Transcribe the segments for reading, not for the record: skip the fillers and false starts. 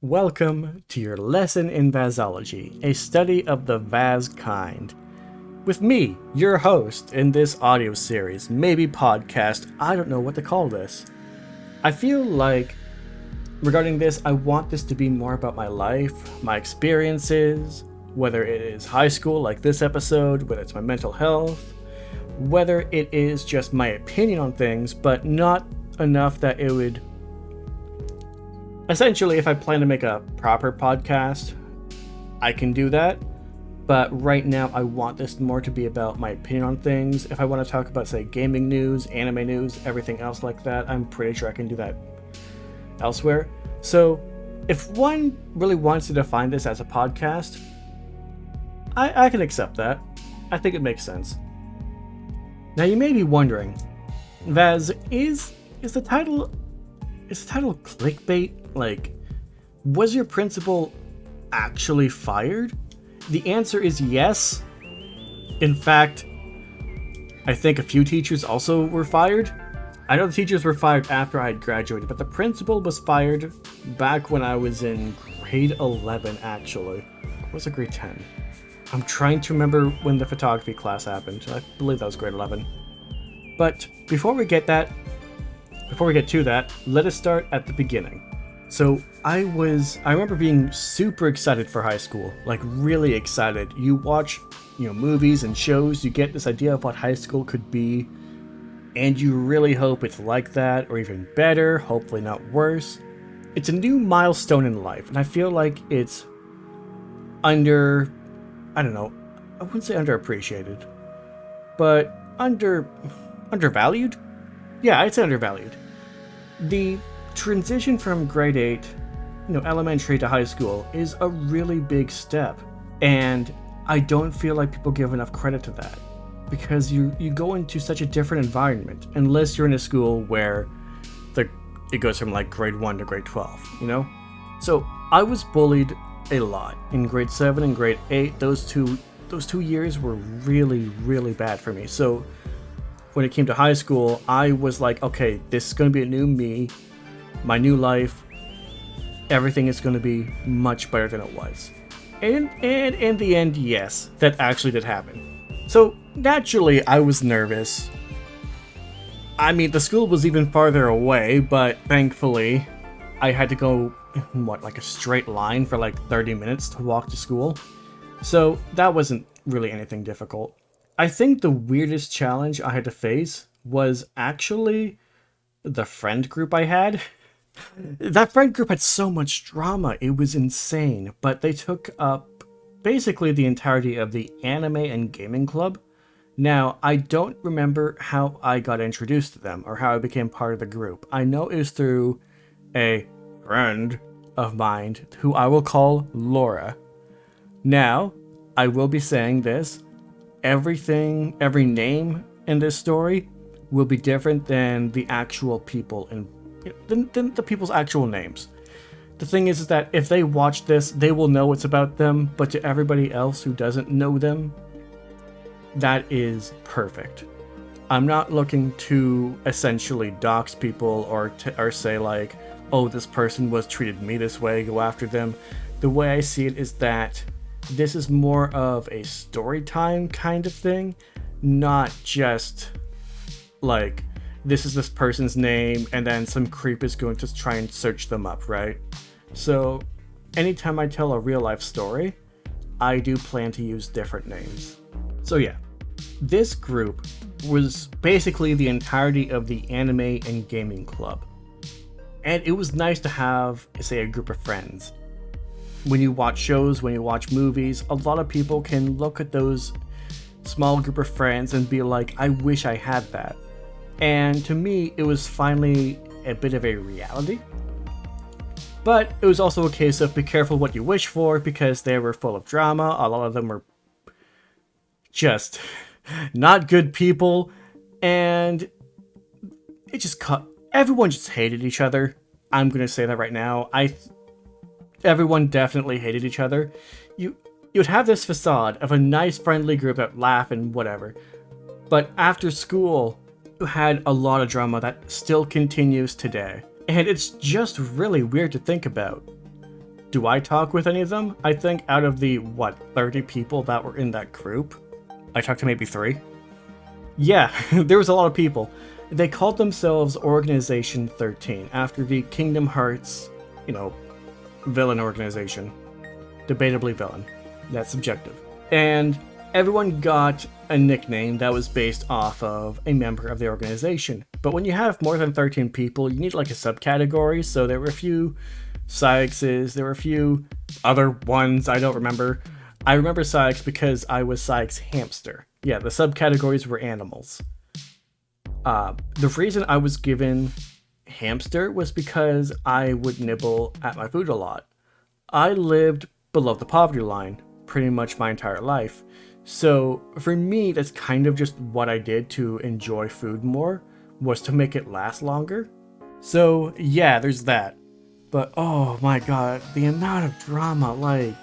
Welcome to your lesson in Vazology, a study of the Vaz kind. With me, your host in this audio series, maybe podcast, I don't know what to call this. I feel like, regarding this, I want this to be more about my life, my experiences, whether it is high school like this episode, whether it's my mental health, whether it is just my opinion on things, but not enough that it would... Essentially, if I plan to make a proper podcast, I can do that. But right now, I want this more to be about my opinion on things. If I want to talk about, say, gaming news, anime news, everything else like that, I'm pretty sure I can do that elsewhere. So, if one really wants to define this as a podcast, I can accept that. I think it makes sense. Now, you may be wondering, Vaz, is the title clickbait? Like, was your principal actually fired? The answer is yes. In fact, I think a few teachers also were fired. I know the teachers were fired after I had graduated, but the principal was fired back when I was in grade 11, actually. Or was it grade 10? I'm trying to remember when the photography class happened. I believe that was grade 11. But before we get to that, let us start at the beginning. So I remember being super excited for high school, like really excited. You watch, movies and shows, you get this idea of what high school could be, and you really hope it's like that, or even better, hopefully not worse. It's a new milestone in life, and I feel like it's I wouldn't say underappreciated, but undervalued? Yeah, I'd say undervalued. The transition from grade 8, elementary to high school is a really big step. And I don't feel like people give enough credit to that. Because you go into such a different environment, unless you're in a school where it goes from like grade 1 to grade 12, So I was bullied a lot in grade 7 and grade 8. Those two years were really, really bad for me. So when it came to high school, I was like, okay, this is going to be a new me, my new life. Everything is going to be much better than it was. And in the end, yes, that actually did happen. So naturally, I was nervous. I mean, the school was even farther away, but thankfully, I had to go, like a straight line for like 30 minutes to walk to school. So that wasn't really anything difficult. I think the weirdest challenge I had to face was actually the friend group I had. That friend group had so much drama, it was insane, but they took up basically the entirety of the anime and gaming club. Now, I don't remember how I got introduced to them or how I became part of the group. I know it was through a friend of mine who I will call Laura. Now, I will be saying this. Every name in this story will be different than the actual people than the people's actual names. The thing is that if they watch this, they will know it's about them, but to everybody else who doesn't know them, that is perfect. I'm not looking to essentially dox people or say like, oh, this person was treated me this way, go after them. The way I see it is that this is more of a story time kind of thing, not just like, this is this person's name and then some creep is going to try and search them up, right? So anytime I tell a real life story, I do plan to use different names. So yeah, this group was basically the entirety of the anime and gaming club. And it was nice to have, say, a group of friends. When you watch shows, when you watch movies, a lot of people can look at those small group of friends and be like, I wish I had that. And to me, it was finally a bit of a reality. But it was also a case of be careful what you wish for, because they were full of drama. A lot of them were just not good people. And it just everyone just hated each other. I'm going to say that right now. Everyone definitely hated each other. You'd have this facade of a nice friendly group that laugh and whatever. But after school, you had a lot of drama that still continues today. And it's just really weird to think about. Do I talk with any of them? I think out of the, 30 people that were in that group, I talked to maybe 3. Yeah, there was a lot of people. They called themselves Organization 13 after the Kingdom Hearts, villain organization. Debatably villain. That's subjective. And everyone got a nickname that was based off of a member of the organization. But when you have more than 13 people, you need like a subcategory, so there were a few Sykes, there were a few other ones I don't remember. I remember Sykes because I was Sykes' hamster. Yeah, the subcategories were animals. The reason I was given hamster was because I would nibble at my food a lot. I lived below the poverty line pretty much my entire life. So for me, that's kind of just what I did to enjoy food more, was to make it last longer. So yeah, there's that. But oh my god, the amount of drama, like,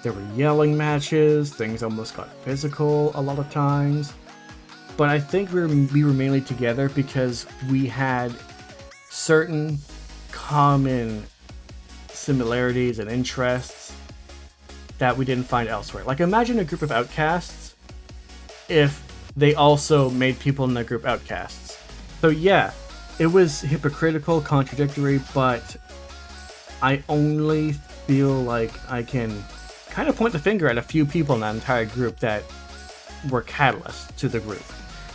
there were yelling matches, things almost got physical a lot of times. But I think we were mainly together because we had certain common similarities and interests that we didn't find elsewhere. Like, imagine a group of outcasts if they also made people in that group outcasts. So yeah, it was hypocritical, contradictory, but I only feel like I can kind of point the finger at a few people in that entire group that were catalysts to the group.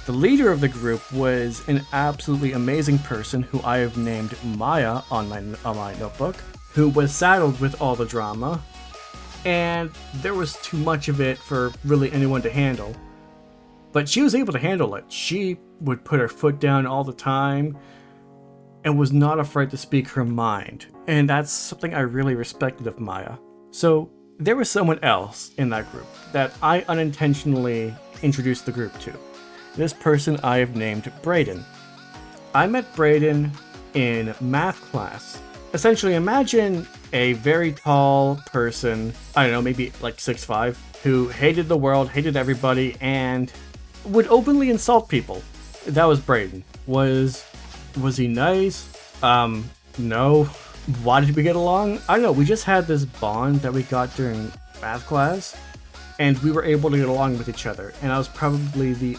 The leader of the group was an absolutely amazing person who I have named Maya on my notebook, who was saddled with all the drama, and there was too much of it for really anyone to handle. But she was able to handle it. She would put her foot down all the time and was not afraid to speak her mind. And that's something I really respected of Maya. So there was someone else in that group that I unintentionally introduced the group to. This person I have named Brayden. I met Brayden in math class. Essentially, imagine a very tall person, I don't know, maybe like 6'5", who hated the world, hated everybody, and would openly insult people. That was Brayden. Was he nice? No. Why did we get along? I don't know, we just had this bond that we got during math class, and we were able to get along with each other, and I was probably the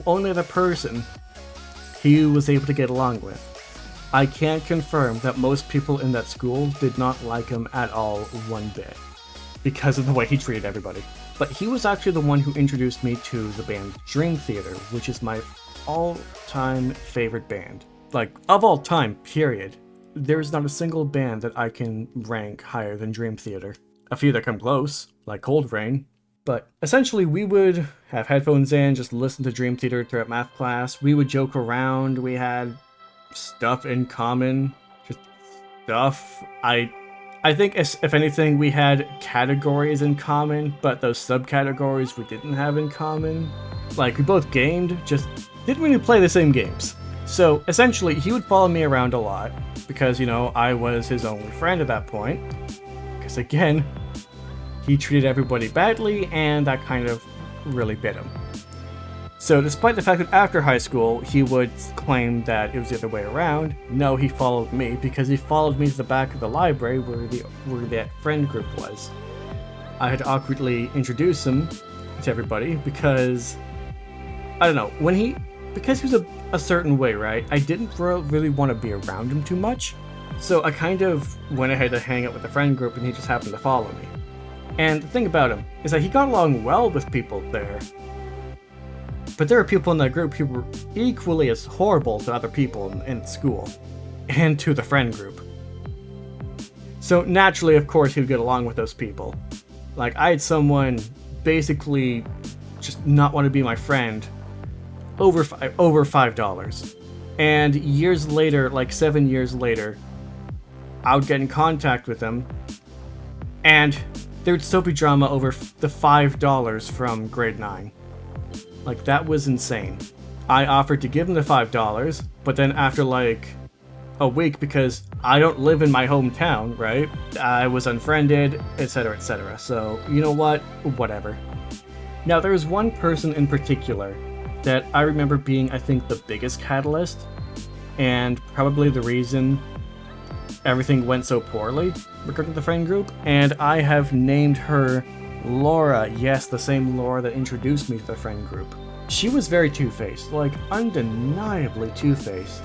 only other person he was able to get along with. I can't confirm that most people in that school did not like him at all one bit, because of the way he treated everybody. But he was actually the one who introduced me to the band Dream Theater, which is my all-time favorite band. Like, of all time, period. There's not a single band that I can rank higher than Dream Theater. A few that come close, like Cold Rain. But essentially, we would have headphones in, just listen to Dream Theater throughout math class. We would joke around, we had stuff in common, just stuff. I think if anything, we had categories in common, but those subcategories we didn't have in common. Like, we both gamed, just didn't really play the same games. So essentially, he would follow me around a lot because, I was his only friend at that point. Because again, he treated everybody badly, and that kind of really bit him. So despite the fact that after high school, he would claim that it was the other way around, no, he followed me because he followed me to the back of the library where that friend group was. I had to awkwardly introduce him to everybody because, I don't know, because he was a certain way, right? I didn't really want to be around him too much, so I kind of went ahead to hang out with the friend group and he just happened to follow me. And the thing about him is that he got along well with people there. But there are people in that group who were equally as horrible to other people in school, and to the friend group. So naturally, of course, he would get along with those people. Like, I had someone basically just not want to be my friend over $5. And years later, like 7 years later, I would get in contact with him, and there would still be drama over the $5 from grade 9. Like, that was insane. I offered to give him the $5, but then after like a week, because I don't live in my hometown, right? I was unfriended, etc., etc. So, you know what? Whatever. Now, there was one person in particular that I remember being, I think, the biggest catalyst, and probably the reason everything went so poorly regarding the friend group, and I have named her Laura. Yes, the same Laura that introduced me to the friend group. She was very two-faced, like undeniably two-faced.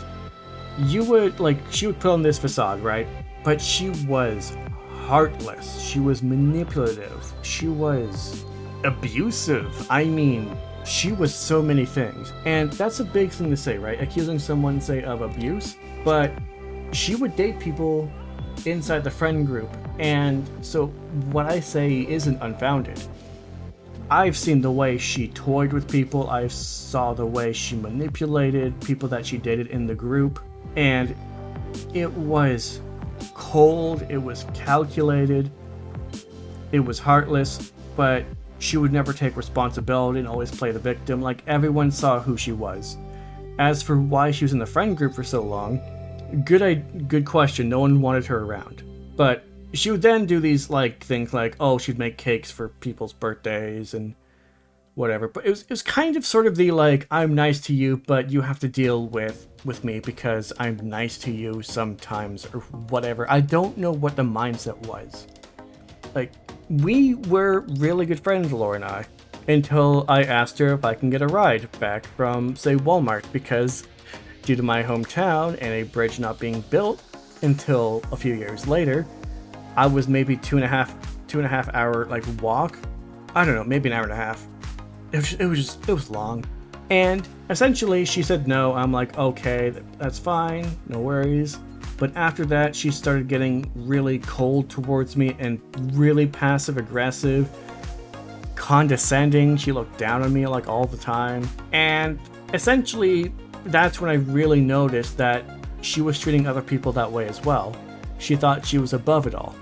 You would, like, she would put on this facade, right? But she was heartless. She was manipulative. She was abusive. I mean, she was so many things. And that's a big thing to say, right? Accusing someone, say, of abuse. But she would date people inside the friend group. And so what I say isn't unfounded. I've seen the way she toyed with people. I saw the way she manipulated people that she dated in the group. And it was cold, it was calculated, it was heartless, but she would never take responsibility and always play the victim. Like, everyone saw who she was. As for why she was in the friend group for so long, good question. No one wanted her around. But she would then do these like things like, oh, she'd make cakes for people's birthdays and whatever. But it was kind of sort of the like, I'm nice to you, but you have to deal with me because I'm nice to you sometimes or whatever. I don't know what the mindset was. Like, we were really good friends, Laura and I, until I asked her if I can get a ride back from, say, Walmart, because due to my hometown and a bridge not being built until a few years later, I was maybe two and a half hour like walk. I don't know, maybe an hour and a half. It was long. And essentially she said no. I'm like, okay, that's fine, no worries. But after that, she started getting really cold towards me and really passive aggressive, condescending. She looked down on me like all the time. And essentially that's when I really noticed that she was treating other people that way as well. She thought she was above it all.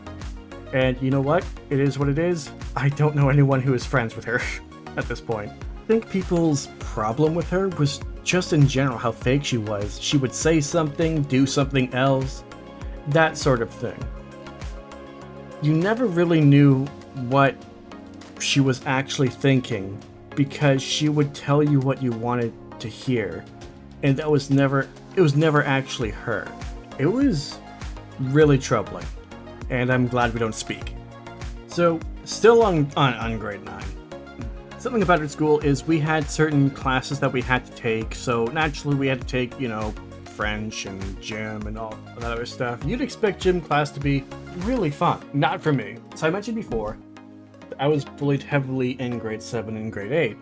And you know what? It is what it is. I don't know anyone who is friends with her at this point. I think people's problem with her was just in general how fake she was. She would say something, do something else, that sort of thing. You never really knew what she was actually thinking because she would tell you what you wanted to hear. And it was never actually her. It was really troubling. And I'm glad we don't speak. So, still on grade 9. Something about our school is we had certain classes that we had to take, so naturally we had to take, French and gym and all that other stuff. You'd expect gym class to be really fun. Not for me. So I mentioned before, I was bullied heavily in grade 7 and grade 8.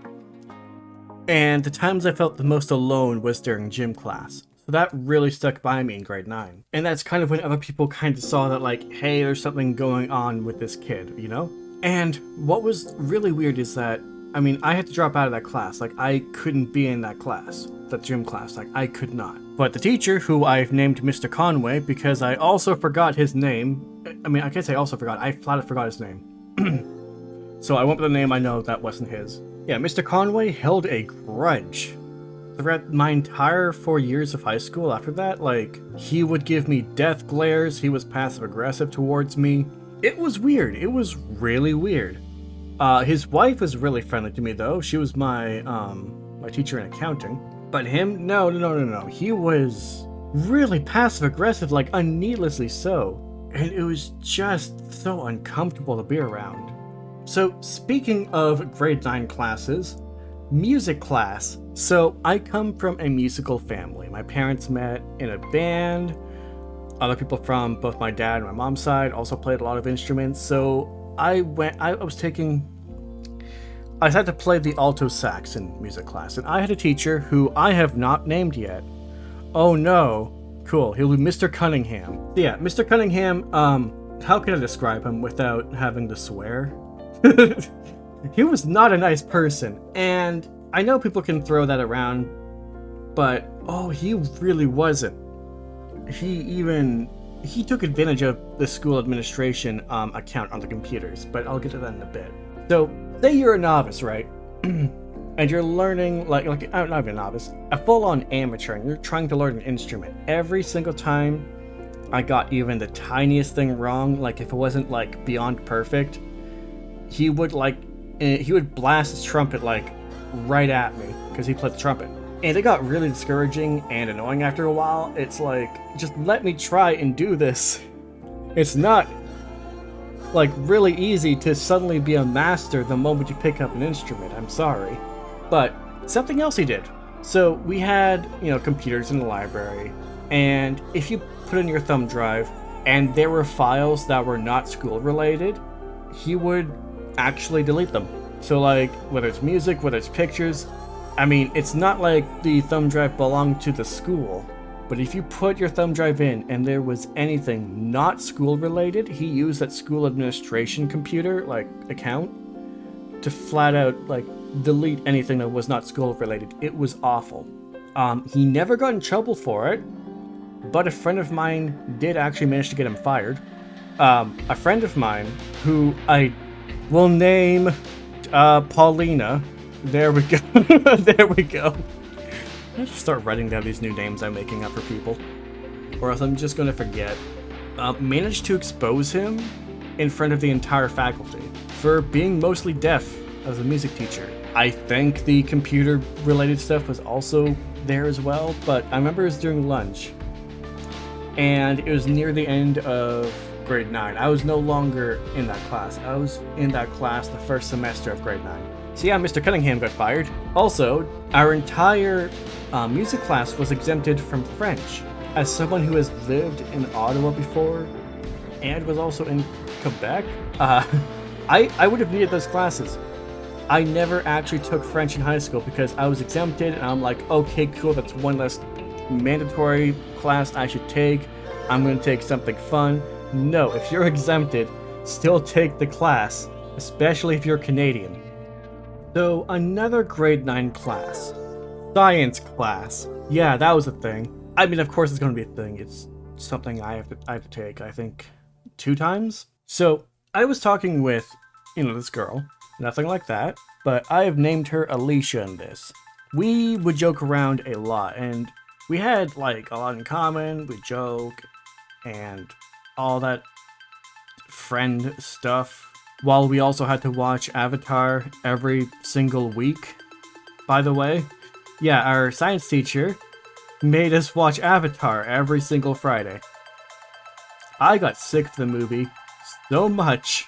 And the times I felt the most alone was during gym class. So that really stuck by me in grade 9. And that's kind of when other people kind of saw that, like, hey, there's something going on with this kid, And what was really weird is that, I had to drop out of that class. Like, I couldn't be in that class, that gym class. Like, I could not. But the teacher, who I've named Mr. Conway, because I also forgot his name. I can't say I also forgot. I flat out forgot his name. So I went with a name I know that wasn't his. Yeah, Mr. Conway held a grudge throughout my entire 4 years of high school after that. Like, he would give me death glares. He was passive aggressive towards me. It was weird. It was really weird. His wife was really friendly to me, though. She was my teacher in accounting. But him, no. He was really passive-aggressive, like, needlessly so. And it was just so uncomfortable to be around. So, speaking of grade 9 classes, music class. So, I come from a musical family. My parents met in a band. Other people from both my dad and my mom's side also played a lot of instruments. So, I had to play the alto sax in music class, and I had a teacher who I have not named yet. Oh no. Cool, he'll be Mr. Cunningham. Yeah, Mr. Cunningham, how can I describe him without having to swear? He was not a nice person, and I know people can throw that around, but he really wasn't. He took advantage of the school administration account on the computers, but I'll get to that in a bit. So, say you're a novice, right? And you're learning, not even a novice, a full-on amateur, and you're trying to learn an instrument. Every single time I got even the tiniest thing wrong, like if it wasn't like beyond perfect, he would blast his trumpet like right at me, because he played the trumpet. And it got really discouraging and annoying after a while. It's like, just let me try and do this. It's not like really easy to suddenly be a master the moment you pick up an instrument. I'm sorry. But something else he did. So we had, computers in the library, and if you put in your thumb drive and there were files that were not school related, he would actually delete them. So like, whether it's music, whether it's pictures, I mean, it's not like the thumb drive belonged to the school, but if you put your thumb drive in and there was anything not school related, he used that school administration computer, like, account to flat out, like, delete anything that was not school related. It was awful. He never got in trouble for it, but a friend of mine did actually manage to get him fired. A friend of mine, who I will name Paulina. There we go. There we go. I just start writing down these new names I'm making up for people, or else I'm just going to forget. Managed to expose him in front of the entire faculty for being mostly deaf as a music teacher. I think the computer-related stuff was also there as well, but I remember it was during lunch, and it was near the end of grade 9. I was no longer in that class. I was in that class the first semester of grade 9. So yeah, Mr. Cunningham got fired. Also, our entire music class was exempted from French. As someone who has lived in Ottawa before and was also in Quebec, I would have needed those classes. I never actually took French in high school because I was exempted, and I'm like, okay, cool, that's one less mandatory class I should take. I'm going to take something fun. No, if you're exempted, still take the class, especially if you're Canadian. So, another grade 9 class. Science class. Yeah, that was a thing. I mean, of course it's going to be a thing. It's something I have to take, I think, 2 times. So, I was talking with, this girl. Nothing like that. But I have named her Alicia in this. We would joke around a lot, and we had, like, a lot in common. We joke, and all that friend stuff. While we also had to watch Avatar every single week, by the way. Yeah, our science teacher made us watch Avatar every single Friday. I got sick of the movie so much,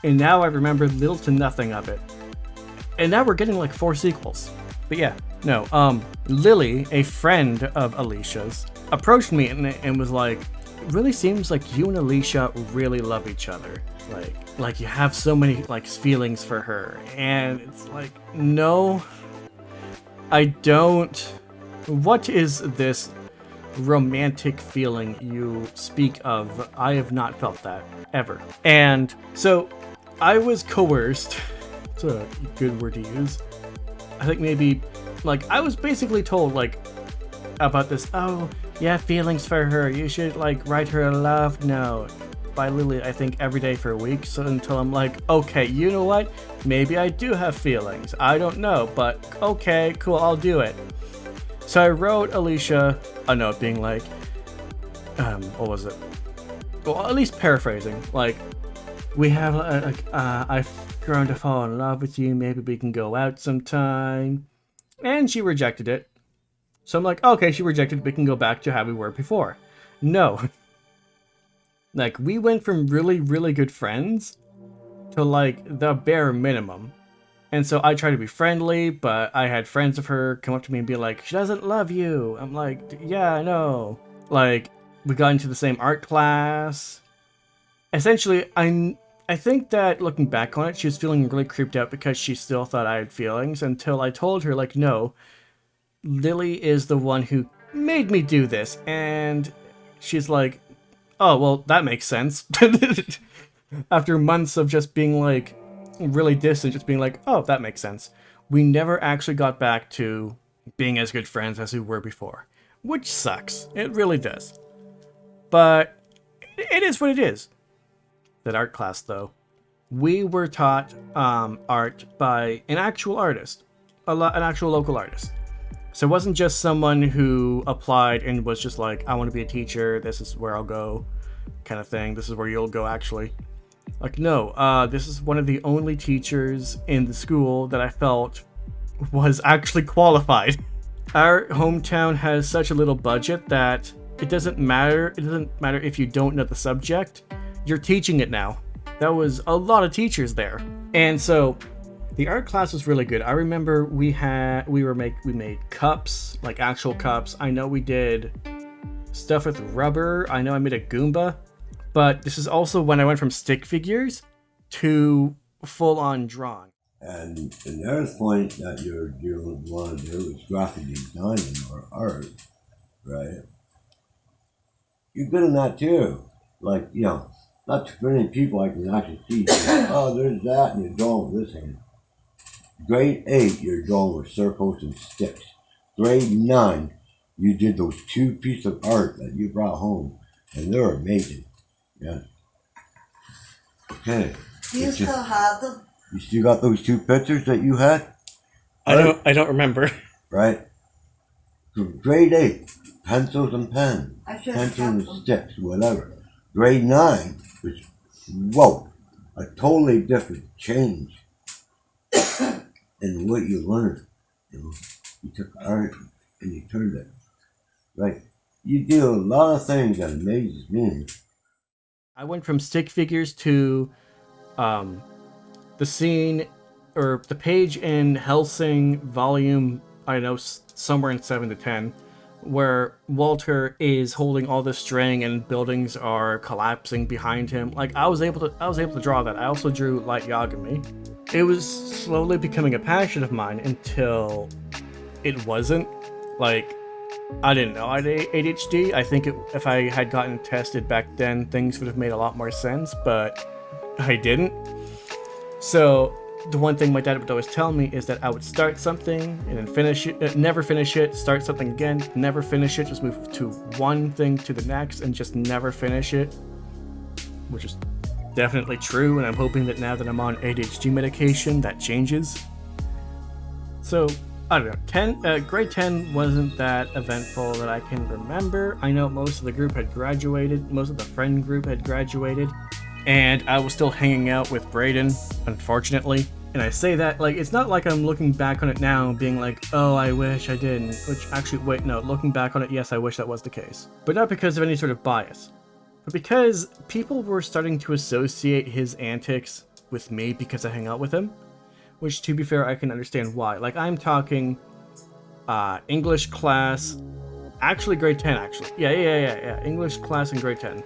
and now I remember little to nothing of it. And now we're getting like 4 sequels. But yeah, no, Lily, a friend of Alicia's, approached me and was like, it really seems like you and Alicia really love each other. Like you have so many like feelings for her. And it's like, no, I don't. What is this romantic feeling you speak of? I have not felt that ever. And so I was coerced. It's a good word to use. I think maybe, like, I was basically told, like, about this, oh, you have feelings for her, you should, like, write her a love note by Lily, I think, every day for a week, so until I'm like, okay, you know what, maybe I do have feelings, I don't know, but okay, cool, I'll do it. So I wrote Alicia a note being like, what was it? Well, at least paraphrasing, like, we have, I've grown to fall in love with you, maybe we can go out sometime. And she rejected it. So I'm like, okay, she rejected it, we can go back to how we were before. No. Like, we went from really, really good friends to, like, the bare minimum. And so I tried to be friendly, but I had friends of her come up to me and be like, she doesn't love you. I'm like, yeah, I know. Like, we got into the same art class. Essentially, I think that looking back on it, she was feeling really creeped out because she still thought I had feelings until I told her, like, no, Lily is the one who made me do this. And she's like, oh, well, that makes sense. After months of just being, like, really distant, just being like, oh, that makes sense. We never actually got back to being as good friends as we were before, which sucks. It really does. But it is what it is. That art class, though, we were taught art by an actual artist, an actual local artist. So it wasn't just someone who applied and was just like, I want to be a teacher, this is where I'll go, kind of thing. This is where you'll go, actually. Like, no, this is one of the only teachers in the school that I felt was actually qualified. Our hometown has such a little budget that it doesn't matter. It doesn't matter if you don't know the subject. You're teaching it now. That was a lot of teachers there. And so the art class was really good. I remember we made cups, like actual cups. I know we did stuff with rubber. I know I made a Goomba. But this is also when I went from stick figures to full-on drawing. And another point that you want to do is graphic design or art, right? You're good in that too. Like, you know, not too many people I can actually see. Oh, there's that, and you're drawing with this hand. Grade 8, you're drawing with circles and sticks. Grade 9, you did those 2 pieces of art that you brought home, and they're amazing. Yeah. Okay. Do you still have them? You still got those 2 pictures that you had? Right? I don't remember. Right. So grade 8, pencils and pens, pencils and them. sticks, whatever. Grade 9 was, whoa, a totally different change in what you learned. You know, you took art and you turned it. Like, you do a lot of things that amazes me. I went from stick figures to the scene or the page in Helsing volume, I don't know, somewhere in 7 to 10, where Walter is holding all this string and buildings are collapsing behind him. Like, I was able to draw that. I also drew Light Yagami. It was slowly becoming a passion of mine until it wasn't. Like, I didn't know I had ADHD. I think if I had gotten tested back then, things would have made a lot more sense, but I didn't. So the one thing my dad would always tell me is that I would start something and then finish it, never finish it, start something again, never finish it, just move to one thing to the next and just never finish it, which is definitely true, and I'm hoping that now that I'm on ADHD medication, that changes. So, I don't know, grade 10 wasn't that eventful that I can remember. I know most of the group had graduated, most of the friend group had graduated, and I was still hanging out with Brayden, unfortunately. And I say that, like, it's not like I'm looking back on it now being like, oh, I wish I didn't. Which, actually, wait, no, looking back on it, yes, I wish that was the case. But not because of any sort of bias. But because people were starting to associate his antics with me because I hang out with him. Which, to be fair, I can understand why. Like, I'm talking English class, actually grade 10, actually. Yeah, English class in grade 10.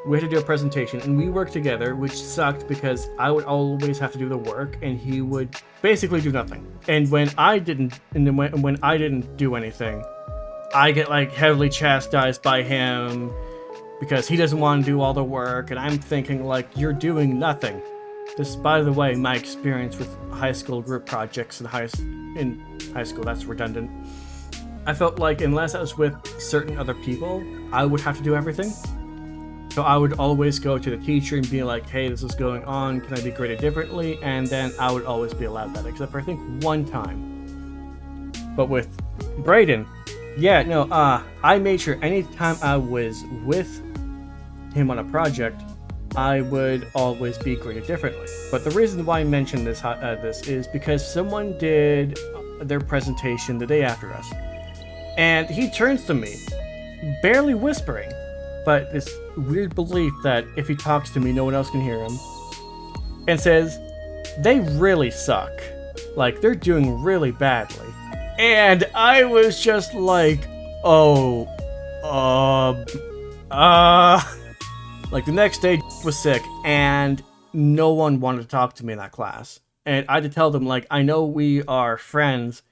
We had to do a presentation, and we worked together, which sucked because I would always have to do the work, and he would basically do nothing. And when I didn't, when I didn't do anything, I get like heavily chastised by him because he doesn't want to do all the work, and I'm thinking like, you're doing nothing. This, by the way, my experience with high school group projects in high school, that's redundant. I felt like unless I was with certain other people, I would have to do everything. So I would always go to the teacher and be like, hey, this is going on, can I be graded differently? And then I would always be allowed that, except for I think one time. But with Brayden, yeah, no, I made sure anytime I was with him on a project, I would always be graded differently. But the reason why I mentioned this is because someone did their presentation the day after us. And he turns to me, barely whispering, but this weird belief that if he talks to me, no one else can hear him, and says, they really suck. Like, they're doing really badly. And I was just like, like, the next day was sick, and no one wanted to talk to me in that class. And I had to tell them, like, I know we are friends,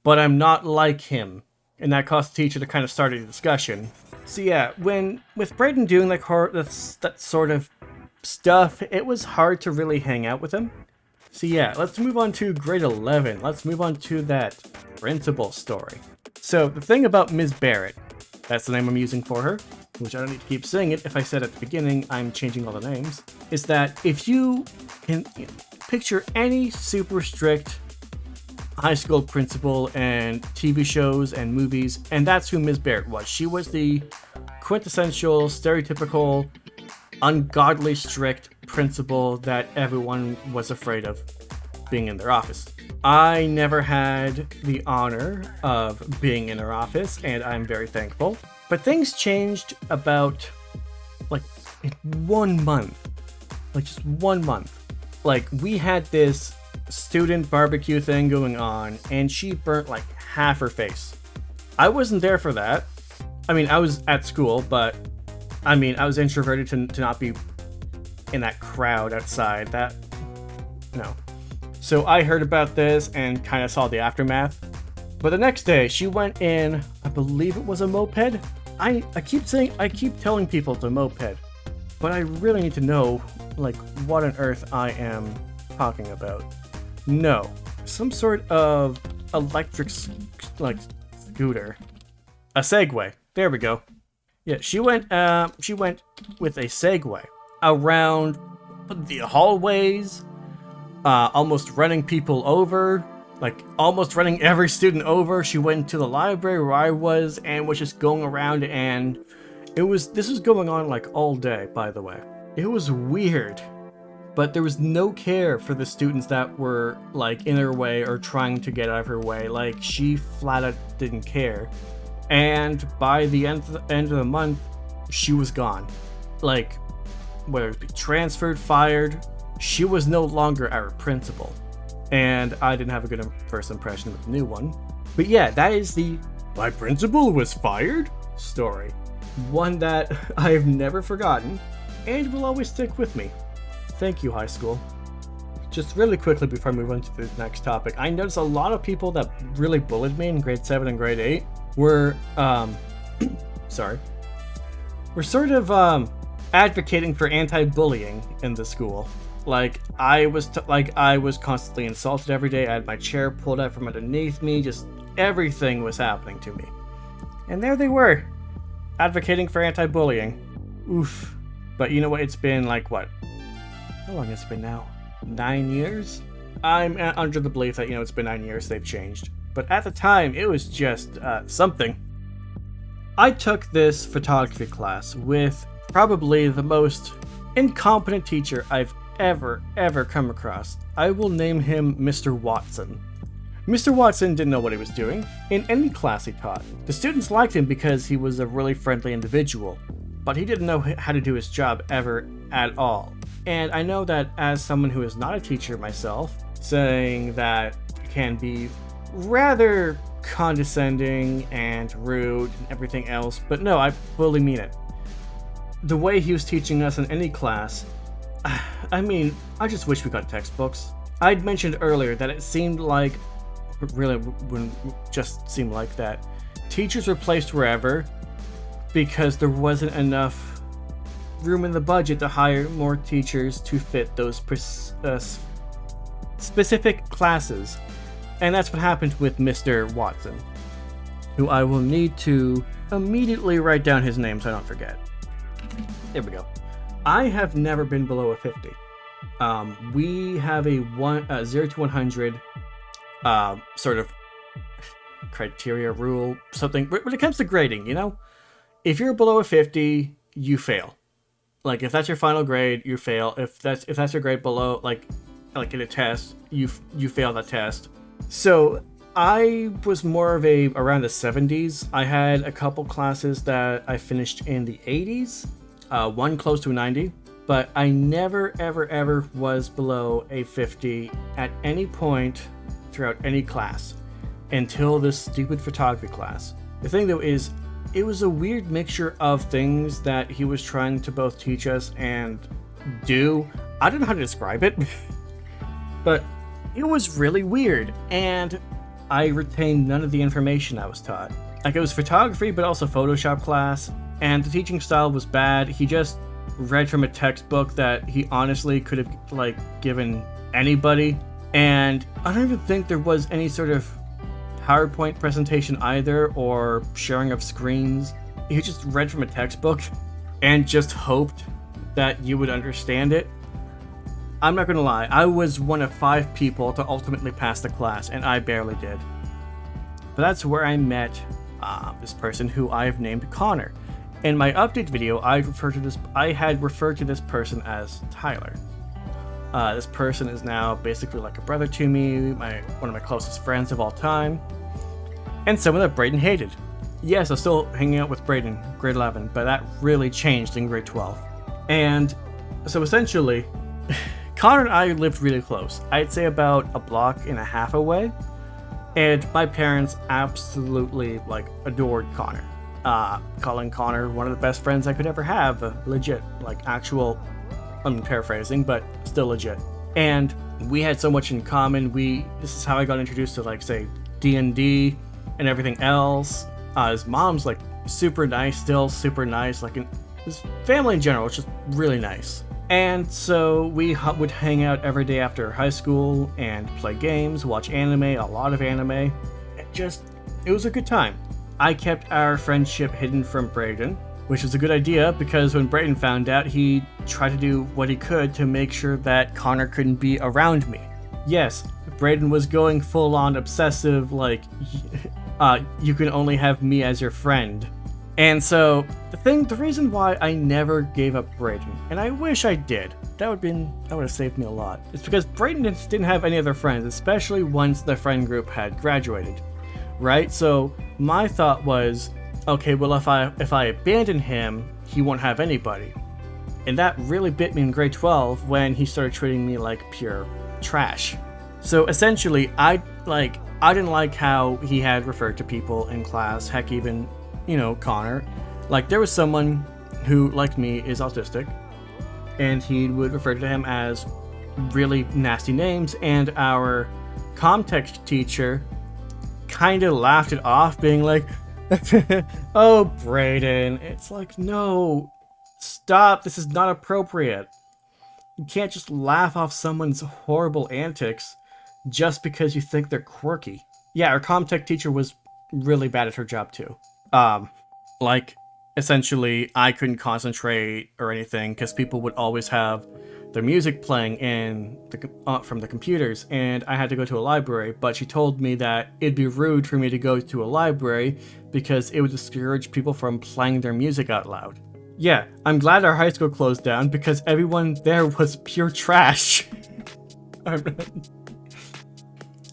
but I'm not like him. And that caused the teacher to kind of start a discussion. So yeah, with Brayden doing like that sort of stuff, it was hard to really hang out with him. So yeah, let's move on to grade 11. Let's move on to that principal story. So the thing about Ms. Barrett, that's the name I'm using for her, which I don't need to keep saying it. If I said at the beginning, I'm changing all the names, is that if you can picture any super strict high school principal and TV shows and movies, and that's who Ms. Barrett was. She was the quintessential, stereotypical, ungodly strict principal that everyone was afraid of. being in their office. I never had the honor of being in their office, and I'm very thankful. But things changed about, like, in 1 month. Like, just 1 month. Like, we had this student barbecue thing going on, and she burnt, like, half her face. I wasn't there for that. I mean, I was at school, but, I mean, I was introverted to not be in that crowd outside. That, no. So I heard about this and kind of saw the aftermath. But the next day, she went in, I believe it was a moped. I keep telling people it's a moped, but I really need to know, like, what on earth I am talking about. No, some sort of electric, scooter. A Segway. There we go. Yeah, she went with a Segway around the hallways, almost running people over, like almost running every student over. She went to the library where I was and was just going around, and this was going on like all day, by the way. It was weird, but there was no care for the students that were like in her way or trying to get out of her way. Like, she flat out didn't care. And by the end of the month, she was gone. Like, whether it be transferred, fired, she was no longer our principal. And I didn't have a good first impression with the new one. But yeah, that is the "my principal was fired" story. One that I've never forgotten and will always stick with me. Thank you, high school. Just really quickly before I move on to the next topic, I noticed a lot of people that really bullied me in grade 7 and grade 8 were, were sort of, advocating for anti-bullying in the school. Like, I was constantly insulted every day. I had my chair pulled out from underneath me. Just everything was happening to me. And there they were, advocating for anti-bullying. Oof. But you know what? It's been like, what? How long has it been now? 9 years? I'm under the belief that, you know, it's been 9 years, they've changed. But at the time, it was just something. I took this photography class with probably the most incompetent teacher I've ever come across. I will name him Mr. Watson. Mr. Watson didn't know what he was doing in any class he taught. The students liked him because he was a really friendly individual, but he didn't know how to do his job ever at all. And I know that as someone who is not a teacher myself, saying that can be rather condescending and rude and everything else, but no, I fully mean it. The way he was teaching us in any class, I mean, I just wish we got textbooks. I'd mentioned earlier that it seemed like, really wouldn't just seem like that, teachers were placed wherever because there wasn't enough room in the budget to hire more teachers to fit those specific classes. And that's what happened with Mr. Watson, who I will need to immediately write down his name so I don't forget. There we go. I have never been below a 50. We have a 0 to 100 sort of criteria, rule, something. When it comes to grading, you know? If you're below a 50, you fail. Like, if that's your final grade, you fail. If that's your grade below, like in a test, you fail that test. So I was more of around the 70s. I had a couple classes that I finished in the 80s, one close to a 90, but I never ever was below a 50 at any point throughout any class until this stupid photography class. The thing though is, it was a weird mixture of things that he was trying to both teach us and do. I don't know how to describe it, but it was really weird, and I retained none of the information I was taught. Like, it was photography, but also Photoshop class, and the teaching style was bad. He just read from a textbook that he honestly could have, like, given anybody, and I don't even think there was any sort of PowerPoint presentation either, or sharing of screens. He just read from a textbook and just hoped that you would understand it. I'm not gonna lie, I was one of 5 people to ultimately pass the class, and I barely did. But that's where I met this person who I've named Connor. In my update video, I had referred to this person as Tyler. This person is now basically like a brother to me, one of my closest friends of all time, and someone that Brayden hated. Yes, I'm still hanging out with Brayden, grade 11, but that really changed in grade 12. And so essentially, Connor and I lived really close. I'd say about a block and a half away, and my parents absolutely like adored Connor. Calling Connor one of the best friends I could ever have, legit, like actual, I'm paraphrasing, but still legit. And we had so much in common. This is how I got introduced to, like, say, D&D and everything else. His mom's like super nice, still super nice, like his family in general, which is really nice. And so we would hang out every day after high school and play games, watch anime, a lot of anime. It was a good time. I kept our friendship hidden from Brayden, which was a good idea because when Brayden found out, he tried to do what he could to make sure that Connor couldn't be around me. Yes, Brayden was going full on obsessive, like, you can only have me as your friend. And so the reason why I never gave up Brayden, and I wish I did, that would have saved me a lot, is because Brayden didn't have any other friends, especially once the friend group had graduated, right? So my thought was, okay, well, if I abandon him, he won't have anybody. And that really bit me in grade 12 when he started treating me like pure trash. So essentially, I didn't like how he had referred to people in class, heck, even, Connor. Like, there was someone who, like me, is autistic, and he would refer to him as really nasty names, and our context teacher kind of laughed it off, being like, oh, Brayden. It's like, no, stop, this is not appropriate. You can't just laugh off someone's horrible antics just because you think they're quirky. Yeah, our comtech teacher was really bad at her job too. Essentially, I couldn't concentrate or anything because people would always have their music playing from the computers, and I had to go to a library, but she told me that it'd be rude for me to go to a library because it would discourage people from playing their music out loud. Yeah, I'm glad our high school closed down because everyone there was pure trash.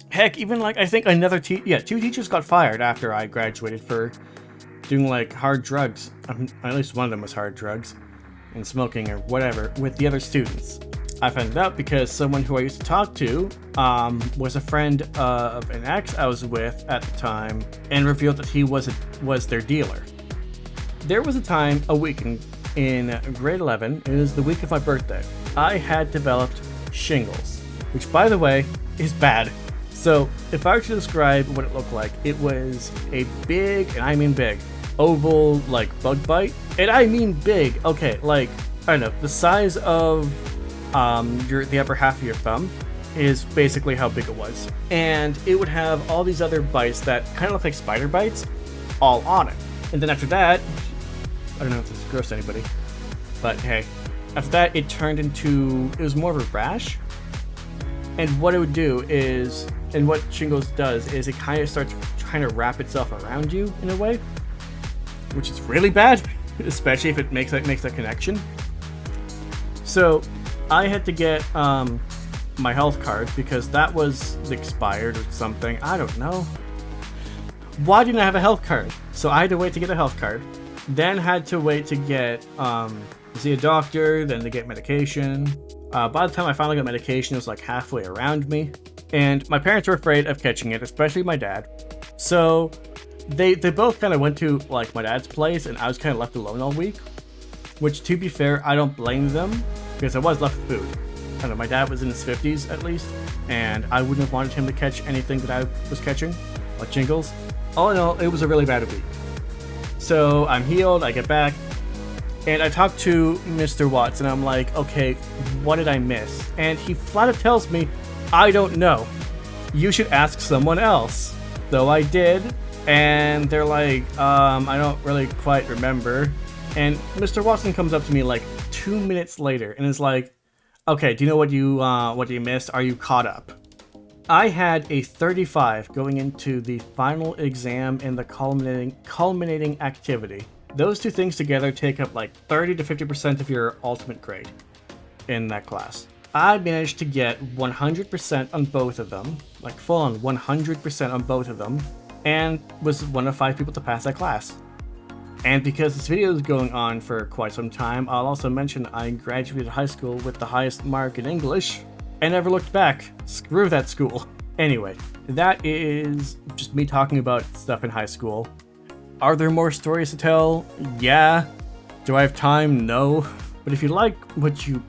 Heck, even I think another two teachers got fired after I graduated for doing hard drugs. At least one of them was hard drugs and smoking or whatever with the other students. I found out because someone who I used to talk to was a friend of an ex I was with at the time, and revealed that he was their dealer. There was a week in grade 11, it was the week of my birthday, I had developed shingles, which, by the way, is bad. So if I were to describe what it looked like, it was a big, and I mean big, oval bug bite. And I mean big, okay, I don't know, the size of the upper half of your thumb is basically how big it was. And it would have all these other bites that kind of look like spider bites all on it. And then after that, I don't know if this is gross to anybody, but hey, after that it was more of a rash. And what it would do is, and what shingles does, is it kind of starts trying to wrap itself around you in a way, which is really bad, especially if it makes that connection. So I had to get my health card because that was expired or something. I don't know. Why didn't I have a health card? So I had to wait to get a health card, then had to wait to get see a doctor, then to get medication. By the time I finally got medication, it was halfway around me, and my parents were afraid of catching it, especially my dad. So they both kind of went to my dad's place, and I was kind of left alone all week. Which, to be fair, I don't blame them because I was left with food. I don't know, my dad was in his 50s at least, and I wouldn't have wanted him to catch anything that I was catching, like shingles. All in all, it was a really bad week. So I'm healed, I get back, and I talk to Mr. Watts, and I'm like, okay, what did I miss? And he flat out tells me, I don't know. You should ask someone else. So I did, and they're like, I don't really quite remember. And Mr. Watson comes up to me 2 minutes later and is like, okay, do you know what you missed? Are you caught up? I had a 35 going into the final exam and the culminating activity. Those two things together take up 30 to 50% of your ultimate grade in that class. I managed to get 100% on both of them, like full on 100% on both of them, and was one of 5 people to pass that class. And because this video is going on for quite some time, I'll also mention I graduated high school with the highest mark in English, and never looked back. Screw that school. Anyway, that is just me talking about stuff in high school. Are there more stories to tell? Yeah. Do I have time? No. But if you like what you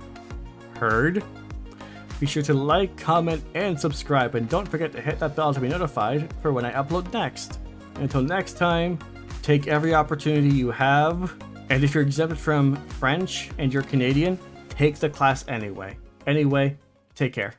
heard, be sure to like, comment, and subscribe, and don't forget to hit that bell to be notified for when I upload next. Until next time, take every opportunity you have, and if you're exempted from French and you're Canadian, take the class anyway. Anyway, take care.